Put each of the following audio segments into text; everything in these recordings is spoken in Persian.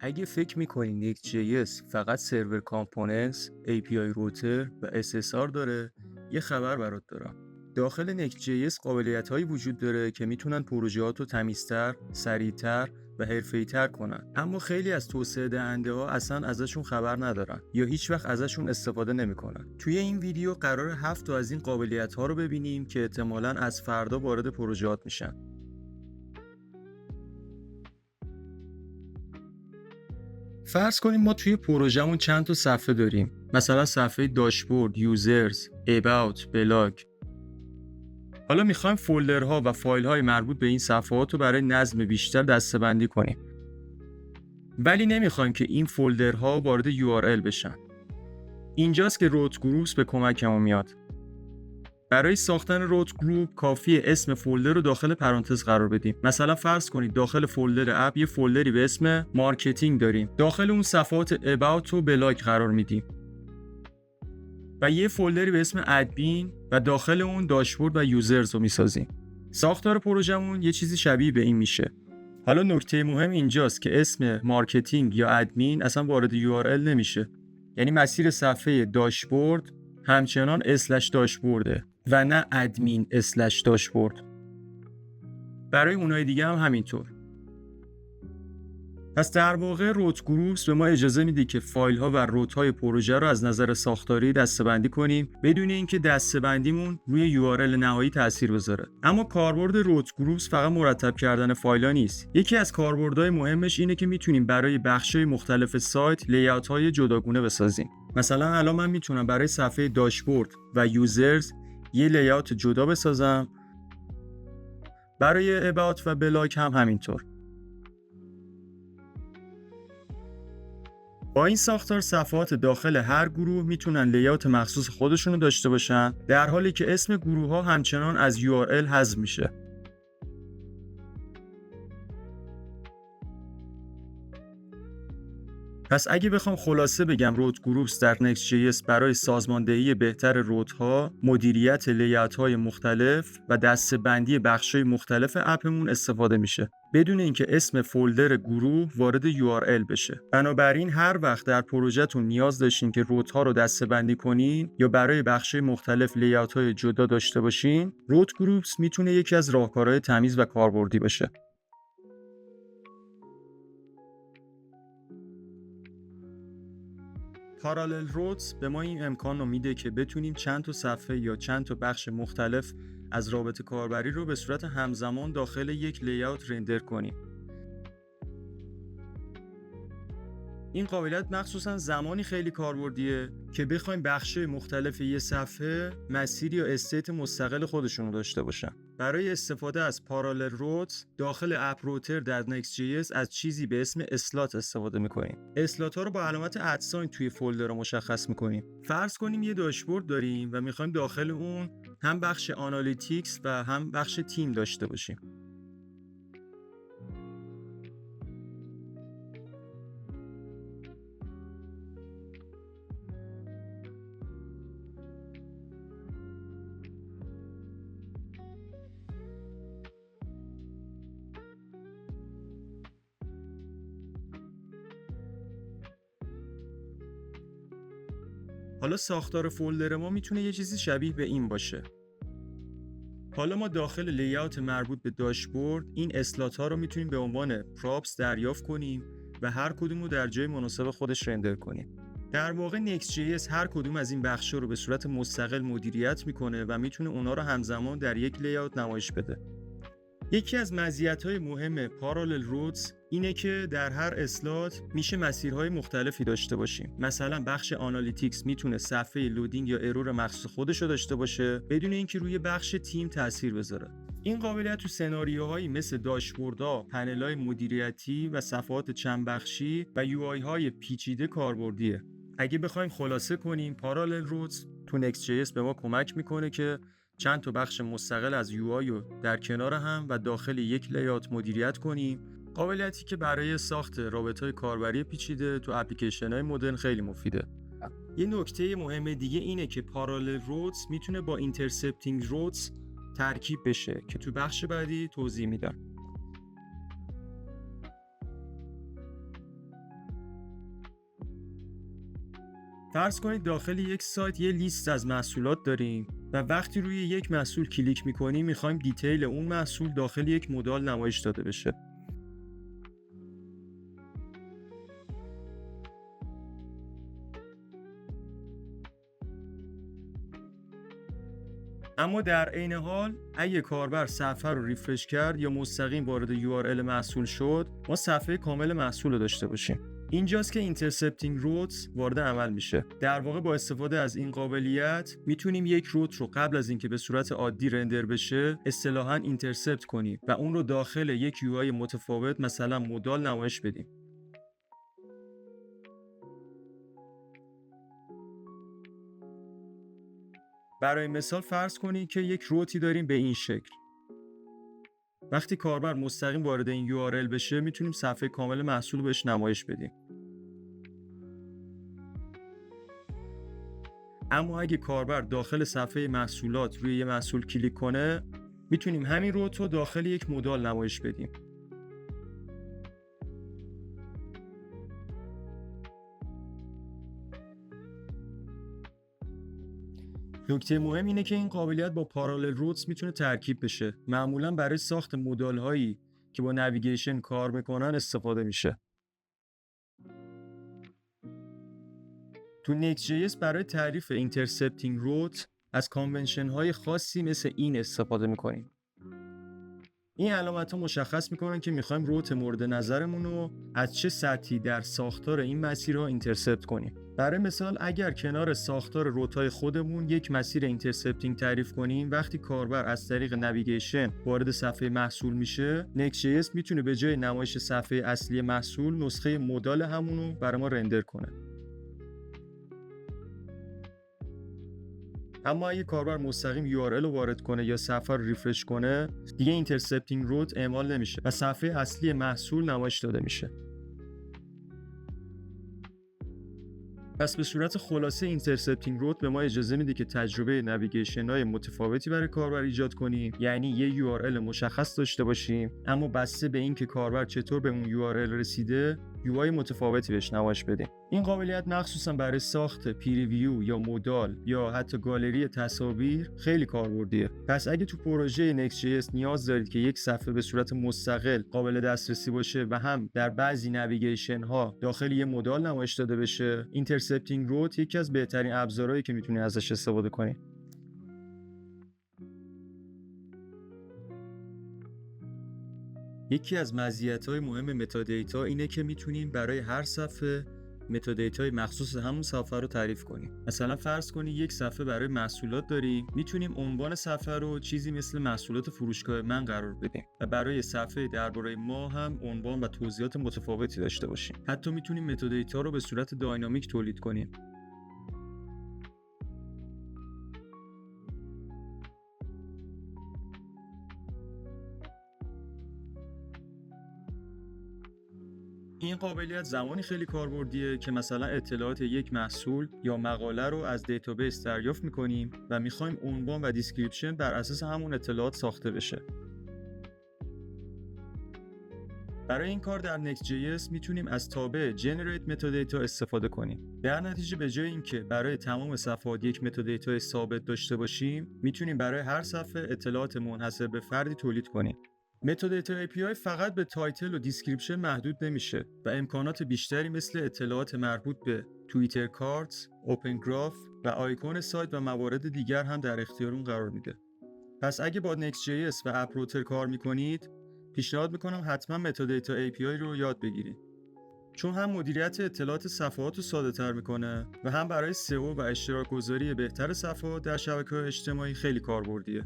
اگه فکر می‌کنی Next.js فقط سرور کامپوننتس، API روتر و SSR داره، یه خبر برات دارم. داخل Next.js قابلیت‌هایی وجود داره که میتونن پروژه‌هات رو تمیزتر، سریعتر و حرفه‌ای‌تر کنن. اما خیلی از توسعه دهنده‌ها اصلاً ازشون خبر ندارن یا هیچ وقت ازشون استفاده نمی‌کنن. توی این ویدیو قرار 7 تا از این قابلیت‌ها رو ببینیم که احتمالاً از فردا وارد پروژه‌هات میشن. فرض کنیم ما توی پروژه‌مون چند تا صفحه داریم. مثلا صفحه داشبورد، یوزرز، اباوت، بلاگ. حالا می‌خوایم فولدرها و فایل‌های مربوط به این صفحات رو برای نظم بیشتر دسته‌بندی کنیم. ولی نمی‌خوایم که این فولدرها وارد URL بشن. اینجاست که روت گروپس به کمکمون میاد. برای ساختن روت گروپ کافیه اسم فولدر رو داخل پرانتز قرار بدیم. مثلا فرض کنید داخل فولدر اپ یه فولدری به اسم مارکتینگ داریم. داخل اون صفحات اباوت و بلاگ قرار میدیم. و یه فولدری به اسم ادمین و داخل اون داشبورد و یوزرز رو میسازیم. ساختار پروژمون یه چیزی شبیه به این میشه. حالا نکته مهم اینجاست که اسم مارکتینگ یا ادمین اصلا وارد URL نمیشه. یعنی مسیر صفحه داشبورد همچنان اسلش داشبورده و نه ادمین اسلش داشبورد. برای اونای دیگه هم همینطور. پس در واقع روت گروپس به ما اجازه میده که فایل ها و روت های پروژه رو از نظر ساختاری دسته‌بندی کنیم بدون اینکه دسته‌بندیمون روی URL نهایی تاثیر بذاره. اما کاربرد روت گروپس فقط مرتب کردن فایل ها نیست. یکی از کاربردهای مهمش اینه که میتونیم برای بخش‌های مختلف سایت لی‌اوت های جداگونه بسازیم. مثلا الان من میتونم برای صفحه داشبورد و یوزرز یه لی‌اوت جدا بسازم. برای اباوت و بلاگ هم همینطور. با این ساختار صفحات داخل هر گروه میتونن لی‌اوت مخصوص خودشونو داشته باشن، در حالی که اسم گروه ها همچنان از URL حذف میشه. پس اگه بخوام خلاصه بگم روت گروپس در Next.js برای سازماندهی بهتر روت‌ها، مدیریت لی‌اوت‌های مختلف و دسته‌بندی بخش‌های مختلف اپمون استفاده میشه بدون اینکه اسم فولدر گروه وارد URL بشه. بنابراین هر وقت در پروژه‌تون نیاز داشتین که روت‌ها رو دسته‌بندی کنین یا برای بخش‌های مختلف لی‌اوت‌های جدا داشته باشین، روت گروپس میتونه یکی از راهکارهای تمیز و کاربردی باشه. پارالل روتس به ما این امکان رو میده که بتونیم چند تا صفحه یا چند تا بخش مختلف از رابطه کاربری رو به صورت همزمان داخل یک لی‌اوت رندر کنیم. این قابلیت مخصوصا زمانی خیلی کاربردیه که بخوایم بخش‌های مختلف یه صفحه مسیر یا استیت مستقل خودشون رو داشته باشن. برای استفاده از پارالل روتس داخل اپ روتر در Next.js از چیزی به اسم اسلات استفاده می‌کنیم. اسلات‌ها رو با علامت ادساین توی فولدر رو مشخص می‌کنیم. فرض کنیم یه داشبورد داریم و می‌خوایم داخل اون هم بخش آنالیتیکس و هم بخش تیم داشته باشیم. حالا ساختار فولدر ما میتونه یه چیزی شبیه به این باشه. حالا ما داخل لی‌اوت مربوط به داشبورد این اسلات ها رو میتونیم به عنوان پراپس دریافت کنیم و هر کدوم رو در جای مناسب خودش رندر کنیم. در واقع Next.js هر کدوم از این بخشا رو به صورت مستقل مدیریت میکنه و میتونه اونا رو همزمان در یک لی‌اوت نمایش بده. یکی از مزیت‌های مهم پارالل روتس اینه که در هر اسلات میشه مسیرهای مختلفی داشته باشیم. مثلا بخش آنالیتیکس میتونه صفحه لودینگ یا ارور مخصوص خودش رو داشته باشه بدون اینکه روی بخش تیم تاثیر بذاره. این قابلیت تو سناریوهایی مثل داشبوردها، پنل‌های مدیریتی و صفحات چند بخشی و UI‌های پیچیده کاربردیه. اگه بخوایم خلاصه کنیم، پارالل روتس تو Next.js به ما کمک میکنه که چند تا بخش مستقل از UI رو در کنار هم و داخل یک لی‌اوت مدیریت کنیم. قابلیتی که برای ساخت رابطه‌های کاربری پیچیده تو اپلیکیشن‌های مدرن خیلی مفیده. یه نکته مهم دیگه اینه که پارالل روتس میتونه با اینترسپتینگ روتس ترکیب بشه که تو بخش بعدی توضیح میدم. فرض کنید داخل یک سایت یه لیست از محصولات داریم و وقتی روی یک محصول کلیک می‌کنیم می‌خوایم دیتیل اون محصول داخل یک مدال نمایش داده بشه. اما در عین حال اگه کاربر صفحه رو ریفرش کرد یا مستقیم وارد URL محصول شد، ما صفحه کامل محصول رو داشته باشیم. اینجاست که اینترسپتینگ روتس وارد عمل میشه. در واقع با استفاده از این قابلیت میتونیم یک روت رو قبل از اینکه به صورت عادی رندر بشه اصطلاحاً اینترسپت کنیم و اون رو داخل یک UI متفاوت مثلا مدال نمایش بدیم. برای مثال فرض کنید که یک روتی داریم به این شکل. وقتی کاربر مستقیم وارد این URL بشه میتونیم صفحه کامل محصول رو بهش نمایش بدیم. اما اگه کاربر داخل صفحه محصولات روی یه محصول کلیک کنه میتونیم همین روت رو داخل یک مدال نمایش بدیم. نکته مهم اینه که این قابلیت با پارالل روتس میتونه ترکیب بشه. معمولا برای ساخت مدال هایی که با نویگیشن کار میکنن استفاده میشه. تو Next.js برای تعریف اینترسپتینگ روت از کانونشن های خاصی مثل این استفاده میکنیم. این علامت ها مشخص میکنن که میخوایم روت مورد نظرمون رو از چه سطحی در ساختار این مسیرها اینترسپت کنیم. برای مثال اگر کنار ساختار روتای خودمون یک مسیر اینترسپتینگ تعریف کنیم، وقتی کاربر از طریق نویگیشن وارد صفحه محصول میشه، Next.js میتونه به جای نمایش صفحه اصلی محصول نسخه مدال همونو برای ما رندر کنه. اما اگه کاربر مستقیم URL رو وارد کنه یا صفحه رو ریفرش کنه، دیگه اینترسپتینگ روت اعمال نمیشه و صفحه اصلی محصول نمایش داده میشه. پس به صورت خلاصه اینترسپتینگ روت به ما اجازه میده که تجربه نویگیشن های متفاوتی برای کاربر ایجاد کنیم، یعنی یه URL مشخص داشته باشیم اما بسته به این که کاربر چطور به اون URL رسیده UI متفاوتی بهش نمایش بدیم. این قابلیت مخصوصا برای ساخت پریویو یا مودال یا حتی گالری تصاویر خیلی کاربردیه. پس اگه تو پروژه Next.js نیاز دارید که یک صفحه به صورت مستقل قابل دسترسی باشه و هم در بعضی نویگیشن ها داخل یه مودال نمایش داده بشه، اینترسپتینگ روت یکی از بهترین ابزارهایی که میتونید ازش استفاده کنید. یکی از مزیت‌های مهم متادیتا اینه که میتونیم برای هر صفحه متادیتای مخصوص همون صفحه رو تعریف کنیم. مثلا فرض کنید یک صفحه برای محصولات داریم، میتونیم عنوان صفحه رو چیزی مثل محصولات فروشگاه من قرار بدیم و برای صفحه درباره ما هم عنوان و توضیحات متفاوتی داشته باشیم. حتی میتونیم متادیتا رو به صورت داینامیک تولید کنیم. این قابلیت زمانی خیلی کاربردیه که مثلا اطلاعات یک محصول یا مقاله رو از دیتابیس دریافت می‌کنیم و می‌خوایم عنوان و دیسکریپشن بر اساس همون اطلاعات ساخته بشه. برای این کار در Next.js میتونیم از تابع Generate Metadata استفاده کنیم. در نتیجه به جای اینکه برای تمام صفحات یک متادیتا ثابت داشته باشیم، میتونیم برای هر صفحه اطلاعات منحصر به فردی تولید کنیم. متادیتا API فقط به تایتل و دیسکریپشن محدود نمیشه و امکانات بیشتری مثل اطلاعات مربوط به توییتر کارتس، اوپن گراف و آیکون سایت و موارد دیگر هم در اختیار اون قرار میده. پس اگه با Next.js و اپروتر کار میکنید، پیشنهاد میکنم حتما متادیتا API رو یاد بگیرید. چون هم مدیریت اطلاعات صفحات رو ساده تر میکنه و هم برای SEO و اشتراک گذاری بهتر صفحات در شبکه‌های اجتماعی خیلی کاربردیه.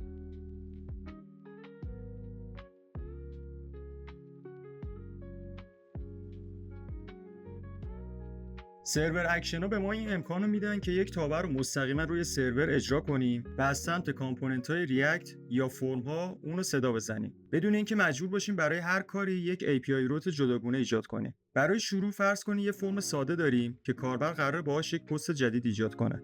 سرور اکشن‌ها به ما این امکان رو میدن که یک تابع رو مستقیما روی سرور اجرا کنیم و از سمت کامپوننت‌های ریاکت یا فرم‌ها اون رو صدا بزنیم بدون اینکه مجبور باشیم برای هر کاری یک API روت جداگونه ایجاد کنیم. برای شروع فرض کنید یه فرم ساده داریم که کاربر قراره باهاش یک پست جدید ایجاد کنه.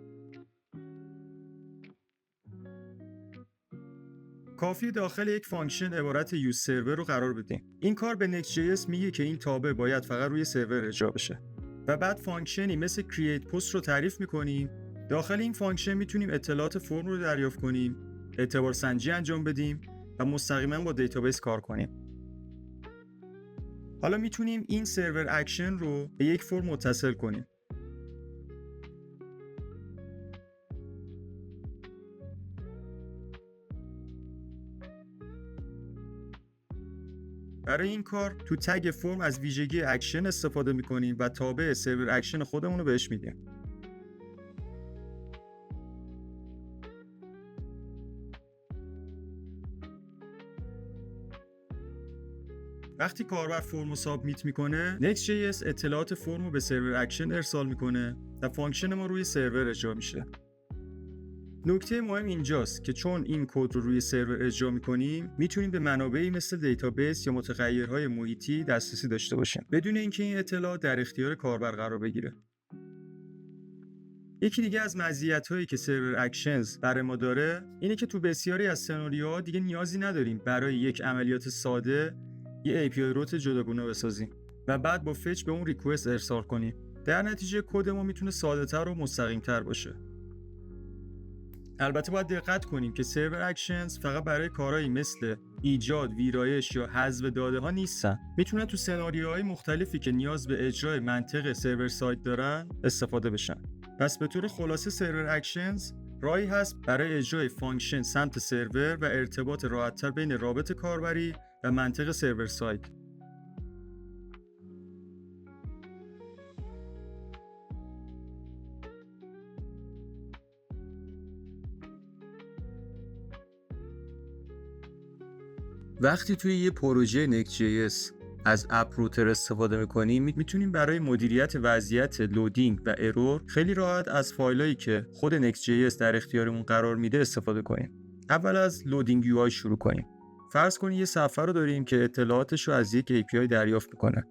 کافی داخل یک فانکشن عبارت یوز سرور رو قرار بدیم. این کار به Next.js میگه که این تابع باید فقط روی سرور اجرا بشه. و بعد فانکشنی مثل create post رو تعریف میکنیم. داخل این فانکشن میتونیم اطلاعات فرم رو دریافت کنیم، اعتبار سنجی انجام بدیم و مستقیما با دیتابیس کار کنیم. حالا میتونیم این سرور اکشن رو به یک فرم متصل کنیم. برای این کار تو تگ فرم از ویژگی اکشن استفاده میکنیم و تابع سرور اکشن خودمون رو بهش میدیم. وقتی کاربر فرم رو سابمیت میکنه، Next.js اطلاعات فرم رو به سرور اکشن ارسال میکنه و فانکشن ما روی سرور اجرا میشه. نکته مهم اینجاست که چون این کد رو روی سرور اجرا میکنیم، میتونیم به منابعی مثل دیتابیس یا متغیرهای محیطی دسترسی داشته باشیم بدون اینکه این اطلاعات در اختیار کاربر قرار بگیره. یکی دیگه از مزیت‌هایی که سرور اکشنز برای ما داره اینه که تو بسیاری از سناریوها دیگه نیازی نداریم برای یک عملیات ساده یه API روت جداگونه بسازیم و بعد با فچ به اون ریکوست ارسال کنیم. در نتیجه کد ما میتونه ساده‌تر و مستقیم‌تر باشه. البته باید دقت کنیم که سرور اکشنز فقط برای کارهایی مثل ایجاد، ویرایش یا حذف داده ها نیستن. میتونن تو سناریوهای مختلفی که نیاز به اجرای منطق سرور سایت دارن استفاده بشن. پس به طور خلاصه سرور اکشنز راهی هست برای اجرای فانکشن سمت سرور و ارتباط راحت‌تر بین رابط کاربری و منطق سرور سایت. وقتی توی یه پروژه Next.js از اپ روتر استفاده می‌کنیم، میتونیم برای مدیریت وضعیت لودینگ و ارور خیلی راحت از فایلایی که خود Next.js در اختیارمون قرار میده استفاده کنیم. اول از لودینگ UI شروع کنیم. فرض کنید یه صفحه رو داریم که اطلاعاتش رو از یک API دریافت میکنه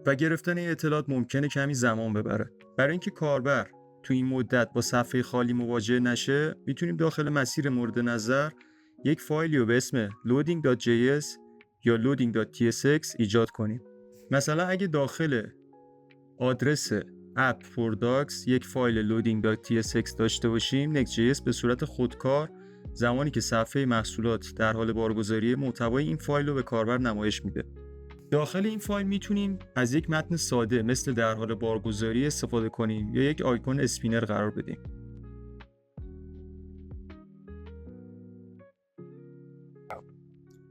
و گرفتن این اطلاعات ممکنه کمی زمان ببره. برای اینکه کاربر تو این مدت با صفحه خالی مواجه نشه، میتونیم داخل مسیر مورد نظر یک فایلی رو به اسم loading.js یا loading.tsx ایجاد کنیم. مثلا اگه داخل آدرس app for docs یک فایل loading.tsx داشته باشیم، Next.js به صورت خودکار زمانی که صفحه محصولات در حال بارگذاری محتوای این فایل رو به کاربر نمایش میده. داخل این فایل میتونیم از یک متن ساده مثل در حال بارگذاری استفاده کنیم یا یک آیکون اسپینر قرار بدیم.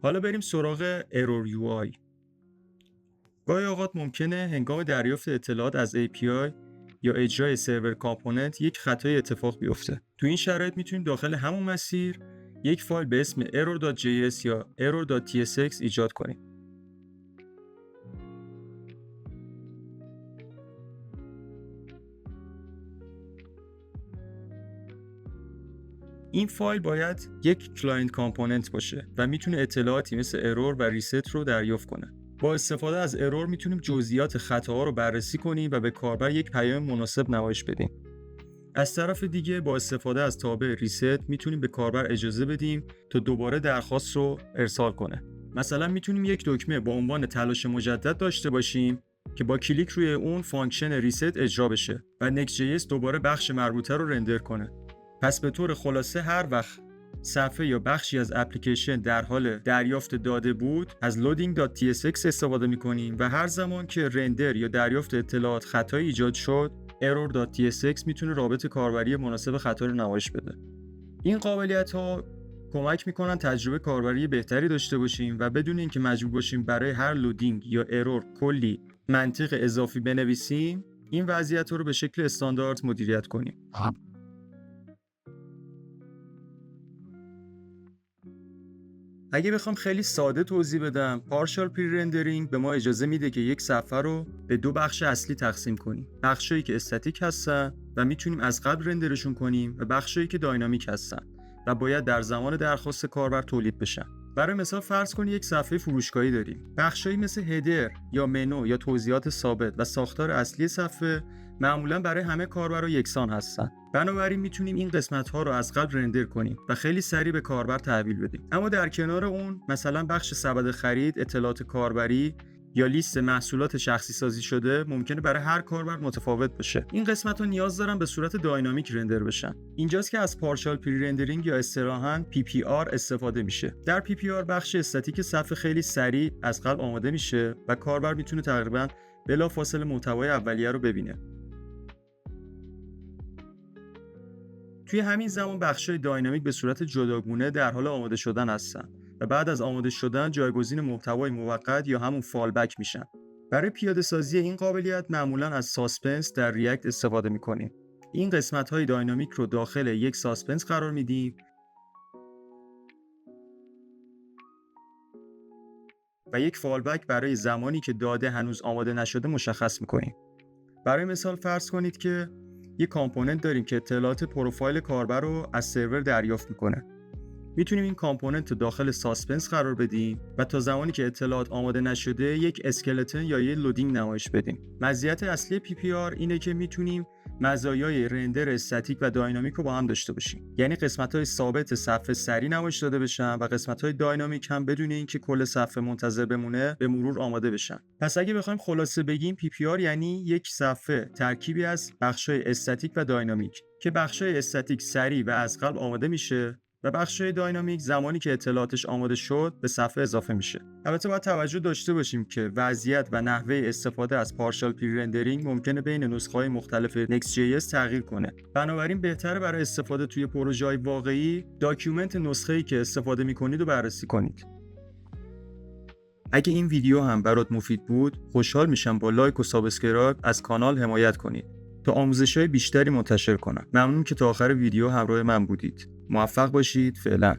حالا بریم سراغ Error UI. گاهی اوقات ممکنه هنگام دریافت اطلاعات از API یا اجرای سرور کامپوننت یک خطای اتفاق بیفته. تو این شرایط میتونیم داخل همون مسیر یک فایل به اسم error.js یا error.tsx ایجاد کنیم. این فایل باید یک کلاینت کامپوننت باشه و میتونه اطلاعاتی مثل ارور و ریست رو دریافت کنه. با استفاده از ارور میتونیم جزئیات خطاها رو بررسی کنیم و به کاربر یک پیام مناسب نمایش بدیم. از طرف دیگه با استفاده از تابع ریست میتونیم به کاربر اجازه بدیم تا دوباره درخواست رو ارسال کنه. مثلا میتونیم یک دکمه با عنوان تلاش مجدد داشته باشیم که با کلیک روی اون فانکشن ریست اجرا بشه و Next.js دوباره بخش مربوطه رو رندر کنه. پس به طور خلاصه هر وقت صفحه یا بخشی از اپلیکیشن در حال دریافت داده بود، از loading.tsx استفاده می‌کنیم و هر زمان که رندر یا دریافت اطلاعات خطایی ایجاد شد، error.tsx میتونه رابط کاربری مناسب خطا رو نمایش بده. این قابلیت‌ها کمک می‌کنن تجربه کاربری بهتری داشته باشیم و بدون اینکه مجبور باشیم برای هر لودینگ یا ارور کلی منطق اضافی بنویسیم، این وضعیت رو به شکل استاندارد مدیریت کنیم. اگه بخوام خیلی ساده توضیح بدم، پارشال پری رندرینگ به ما اجازه میده که یک صفحه رو به دو بخش اصلی تقسیم کنیم. بخشایی که استاتیک هستن و میتونیم از قبل رندرشون کنیم و بخشایی که داینامیک هستن و باید در زمان درخواست کاربر تولید بشن. برای مثال فرض کنید یک صفحه فروشگاهی داریم. بخشایی مثل هدر یا منو یا توضیحات ثابت و ساختار اصلی صفحه معمولا برای همه کاربرا یکسان هستن. بنابراین میتونیم این قسمت‌ها رو از قبل رندر کنیم و خیلی سریع به کاربر تحویل بدیم. اما در کنار اون مثلا بخش سبد خرید، اطلاعات کاربری یا لیست محصولات شخصی سازی شده ممکنه برای هر کاربر متفاوت باشه. این قسمت‌ها نیاز دارن به صورت داینامیک رندر بشن. اینجاست که از پارشال پری رندرینگ یا اصطلاحاً PPR استفاده میشه. در PPR بخش استاتیک صفحه خیلی سریع از قبل آماده میشه و کاربر میتونه تقریباً بلافاصله محتوای اولیه رو ببینه. توی همین زمان بخش‌های داینامیک به صورت جداگانه در حال آماده شدن هستن و بعد از آماده شدن جایگزین محتوای موقت یا همون فالبک میشن. برای پیاده سازی این قابلیت معمولاً از ساسپنس در ریاکت استفاده میکنیم. این قسمت‌های داینامیک رو داخل یک ساسپنس قرار میدیم و یک فالبک برای زمانی که داده هنوز آماده نشده مشخص میکنیم. برای مثال فرض کنید که یک کامپوننت داریم که اطلاعات پروفایل کاربر رو از سرور دریافت میکنه. میتونیم این کامپوننت رو داخل ساسپنس قرار بدیم و تا زمانی که اطلاعات آماده نشده یک اسکلتن یا یک لودینگ نمایش بدیم. مزیت اصلی PPR اینه که میتونیم مزایای رندر استاتیک و داینامیک رو با هم داشته باشیم. یعنی قسمت‌های ثابت صفحه سریع نمایش داده بشن و قسمت‌های داینامیک هم بدون اینکه کل صفحه منتظر بمونه به مرور آماده بشن. پس اگه بخوایم خلاصه بگیم PPR یعنی یک صفحه ترکیبی از بخش‌های استاتیک و داینامیک که بخش‌های استاتیک سریع و از قبل آماده میشه و بخش‌های داینامیک زمانی که اطلاعاتش آماده شد به صفحه اضافه میشه. البته باید توجه داشته باشیم که وضعیت و نحوه استفاده از پارشال پری رندرینگ ممکنه بین نسخه‌های مختلف Next.js تغییر کنه. بنابراین بهتره برای استفاده توی پروژه‌های واقعی داکیومنت نسخه‌ای که استفاده می‌کنید رو بررسی کنید. اگه این ویدیو هم برات مفید بود، خوشحال میشم با لایک و سابسکرایب از کانال حمایت کنید تا آموزش‌های بیشتری منتشر کنم. ممنون که تا آخر ویدیو همراه من بودید. موفق باشید. فعلا.